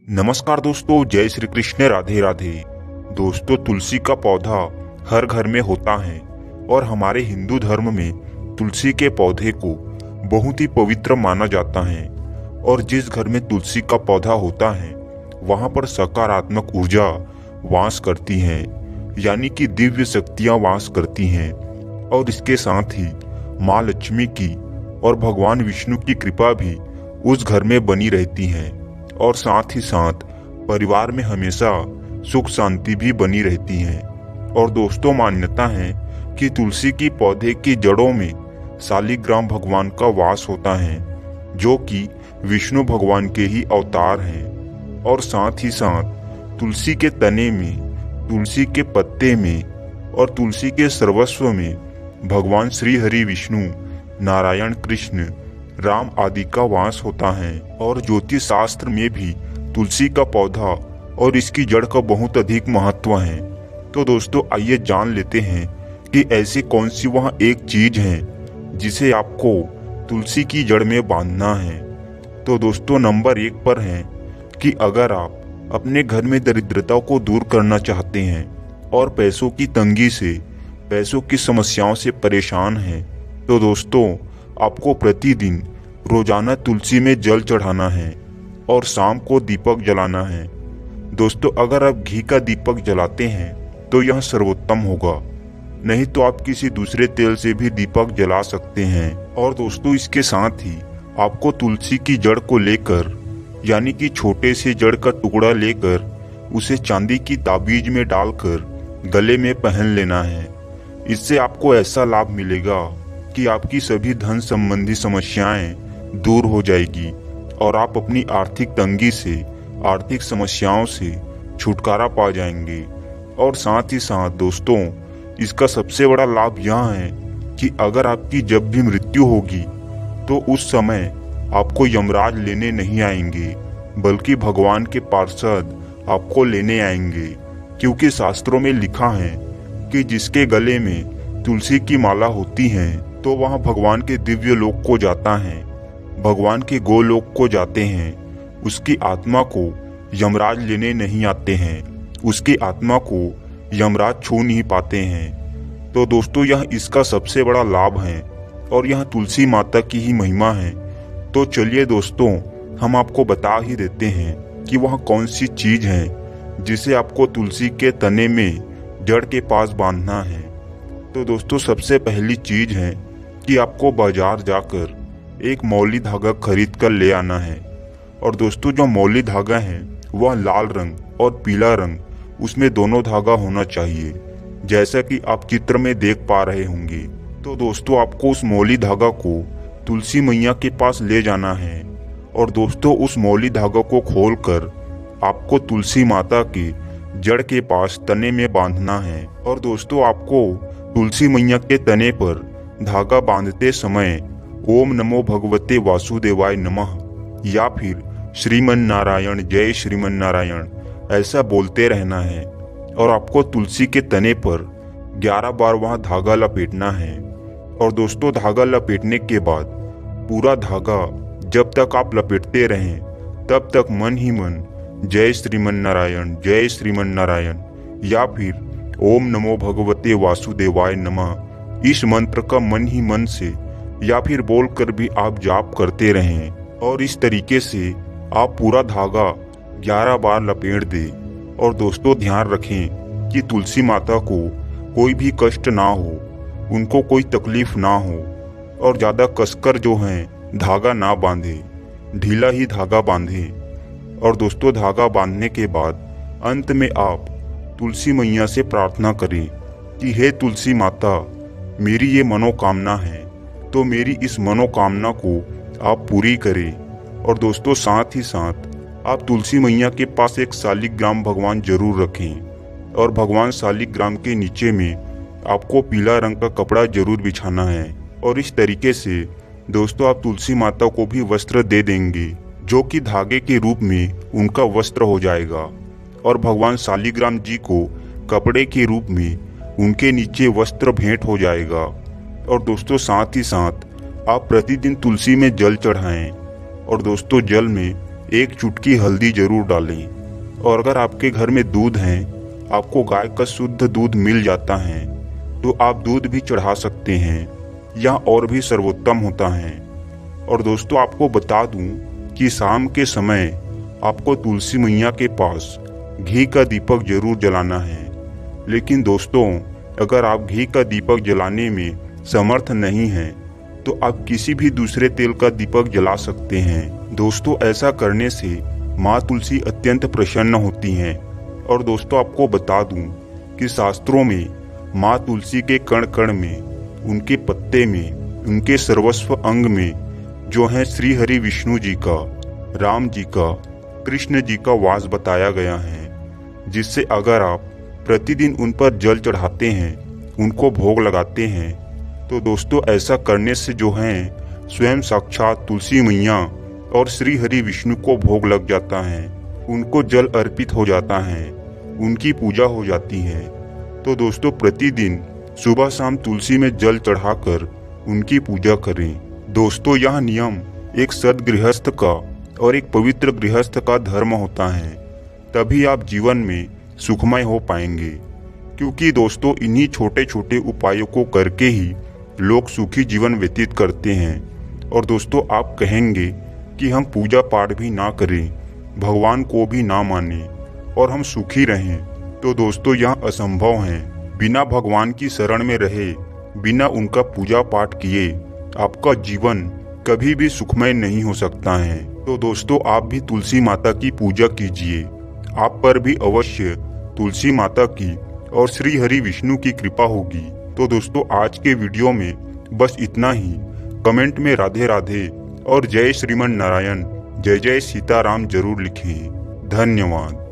नमस्कार दोस्तों, जय श्री कृष्ण, राधे राधे। दोस्तों, तुलसी का पौधा हर घर में होता है और हमारे हिंदू धर्म में तुलसी के पौधे को बहुत ही पवित्र माना जाता है। और जिस घर में तुलसी का पौधा होता है वहां पर सकारात्मक ऊर्जा वास करती है, यानी कि दिव्य शक्तियां वास करती हैं। और इसके साथ ही माँ लक्ष्मी की और भगवान विष्णु की कृपा भी उस घर में बनी रहती है। और साथ ही साथ परिवार में हमेशा सुख शांति भी बनी रहती है। और दोस्तों, मान्यता है कि तुलसी की पौधे की जड़ों में शालिग्राम भगवान का वास होता है, जो कि विष्णु भगवान के ही अवतार हैं। और साथ ही साथ तुलसी के तने में, तुलसी के पत्ते में और तुलसी के सर्वस्व में भगवान श्री हरि विष्णु, नारायण, कृष्ण, राम आदि का वास होता है। और ज्योतिष शास्त्र में भी तुलसी का पौधा और इसकी जड़ का बहुत अधिक महत्व है। तो दोस्तों, आइए जान लेते हैं कि ऐसी कौन सी वह एक चीज है जिसे आपको तुलसी की जड़ में बांधना है। तो दोस्तों, नंबर 1 पर है कि अगर आप अपने घर में दरिद्रता को दूर करना चाहते हैं और पैसों की तंगी से, पैसों की समस्याओं से परेशान हैं, तो दोस्तों आपको प्रतिदिन रोजाना तुलसी में जल चढ़ाना है और शाम को दीपक जलाना है। दोस्तों, अगर आप घी का दीपक जलाते हैं तो यह सर्वोत्तम होगा, नहीं तो आप किसी दूसरे तेल से भी दीपक जला सकते हैं। और दोस्तों, इसके साथ ही आपको तुलसी की जड़ को लेकर, यानी कि छोटे से जड़ का टुकड़ा लेकर उसे चांदी की ताबीज में डालकर गले में पहन लेना है। इससे आपको ऐसा लाभ मिलेगा कि आपकी सभी धन संबंधी समस्याएं दूर हो जाएगी और आप अपनी आर्थिक तंगी से, आर्थिक समस्याओं से छुटकारा पा जाएंगे। और साथ ही साथ दोस्तों, इसका सबसे बड़ा लाभ यह है कि अगर आपकी जब भी मृत्यु होगी तो उस समय आपको यमराज लेने नहीं आएंगे, बल्कि भगवान के पार्षद आपको लेने आएंगे। क्योंकि शास्त्रों में लिखा है कि जिसके गले में तुलसी की माला होती है तो वह भगवान के दिव्य लोक को जाता है, भगवान के गोलोक को जाते हैं। उसकी आत्मा को यमराज लेने नहीं आते हैं, उसकी आत्मा को यमराज छू नहीं पाते हैं। तो दोस्तों, यह इसका सबसे बड़ा लाभ है और यह तुलसी माता की ही महिमा है। तो चलिए दोस्तों, हम आपको बता ही देते हैं कि वह कौन सी चीज है जिसे आपको तुलसी के तने में, जड़ के पास बांधना है। तो दोस्तों, सबसे पहली चीज है कि आपको बाजार जाकर एक मौली धागा खरीद कर ले आना है। और दोस्तों, जो मौली धागा है वह लाल रंग और पीला रंग, उसमें दोनों धागा होना चाहिए, जैसा कि आप चित्र में देख पा रहे होंगे। तो दोस्तों, आपको उस मौली धागा को तुलसी मैया के पास ले जाना है। और दोस्तों, उस मौली धागा को खोलकर आपको तुलसी माता के जड़ के पास तने में बांधना है। और दोस्तों, आपको तुलसी मैया के तने पर धागा बांधते समय ओम नमो भगवते वासुदेवाय नमः या फिर श्रीमन नारायण, जय श्रीमन नारायण ऐसा बोलते रहना है। और आपको तुलसी के तने पर 11 बार वहां धागा लपेटना है। और दोस्तों, धागा लपेटने के बाद पूरा धागा जब तक आप लपेटते रहें तब तक मन ही मन जय श्रीमन नारायण, जय श्रीमन नारायण या फिर ओम नमो भगवते वासुदेवाय नमः इस मंत्र का मन ही मन से या फिर बोलकर भी आप जाप करते रहें। और इस तरीके से आप पूरा धागा 11 बार लपेट दें। और दोस्तों, ध्यान रखें कि तुलसी माता को कोई भी कष्ट ना हो, उनको कोई तकलीफ ना हो और ज़्यादा कसकर जो है धागा ना बांधे, ढीला ही धागा बांधे। और दोस्तों, धागा बांधने के बाद अंत में आप तुलसी मैया से प्रार्थना करें कि हे तुलसी माता, मेरी ये मनोकामना है, तो मेरी इस मनोकामना को आप पूरी करें। और दोस्तों, साथ ही साथ आप तुलसी मैया के पास एक शालिग्राम भगवान जरूर रखें। और भगवान शालिग्राम के नीचे में आपको पीला रंग का कपड़ा जरूर बिछाना है। और इस तरीके से दोस्तों, आप तुलसी माता को भी वस्त्र दे देंगे, जो कि धागे के रूप में उनका वस्त्र हो जाएगा। और भगवान शालिग्राम जी को कपड़े के रूप में उनके नीचे वस्त्र भेंट हो जाएगा। और दोस्तों, साथ ही साथ आप प्रतिदिन तुलसी में जल चढ़ाएं। और दोस्तों, जल में एक चुटकी हल्दी जरूर डालें। और अगर आपके घर में दूध है, आपको गाय का शुद्ध दूध मिल जाता है, तो आप दूध भी चढ़ा सकते हैं या और भी सर्वोत्तम होता है। और दोस्तों आपको बता दूं कि शाम के समय आपको तुलसी मैया के पास घी का दीपक जरूर जलाना है। लेकिन दोस्तों अगर आप घी का दीपक जलाने में समर्थ नहीं हैं, तो आप किसी भी दूसरे तेल का दीपक जला सकते हैं। दोस्तों ऐसा करने से माँ तुलसी अत्यंत प्रसन्न होती हैं। और दोस्तों आपको बता दूं कि शास्त्रों में माँ तुलसी के कण कण में, उनके पत्ते में, उनके सर्वस्व अंग में जो है श्री हरि विष्णु जी का, राम जी का, कृष्ण जी का वास बताया गया है। जिससे अगर आप प्रतिदिन उन पर जल चढ़ाते हैं, उनको भोग लगाते हैं, तो दोस्तों ऐसा करने से जो है स्वयं साक्षात तुलसी मैया और श्री हरि विष्णु को भोग लग जाता है, उनको जल अर्पित हो जाता है, उनकी पूजा हो जाती है। तो दोस्तों प्रतिदिन सुबह शाम तुलसी में जल चढ़ाकर उनकी पूजा करें। दोस्तों यह नियम एक सद्गृहस्थ का और एक पवित्र गृहस्थ का धर्म होता है, तभी आप जीवन में सुखमय हो पाएंगे। क्योंकि दोस्तों इन्हीं छोटे छोटे उपायों को करके ही लोग सुखी जीवन व्यतीत करते हैं। और दोस्तों आप कहेंगे कि हम पूजा पाठ भी ना करें, भगवान को भी ना माने और हम सुखी रहें, तो दोस्तों यह असंभव है। बिना भगवान की शरण में रहे, बिना उनका पूजा पाठ किए आपका जीवन कभी भी सुखमय नहीं हो सकता है। तो दोस्तों आप भी तुलसी माता की पूजा कीजिए, आप पर भी अवश्य तुलसी माता की और श्री हरि विष्णु की कृपा होगी। तो दोस्तों आज के वीडियो में बस इतना ही। कमेंट में राधे राधे और जय श्रीमन नारायण, जय जय सीताराम जरूर लिखें। धन्यवाद।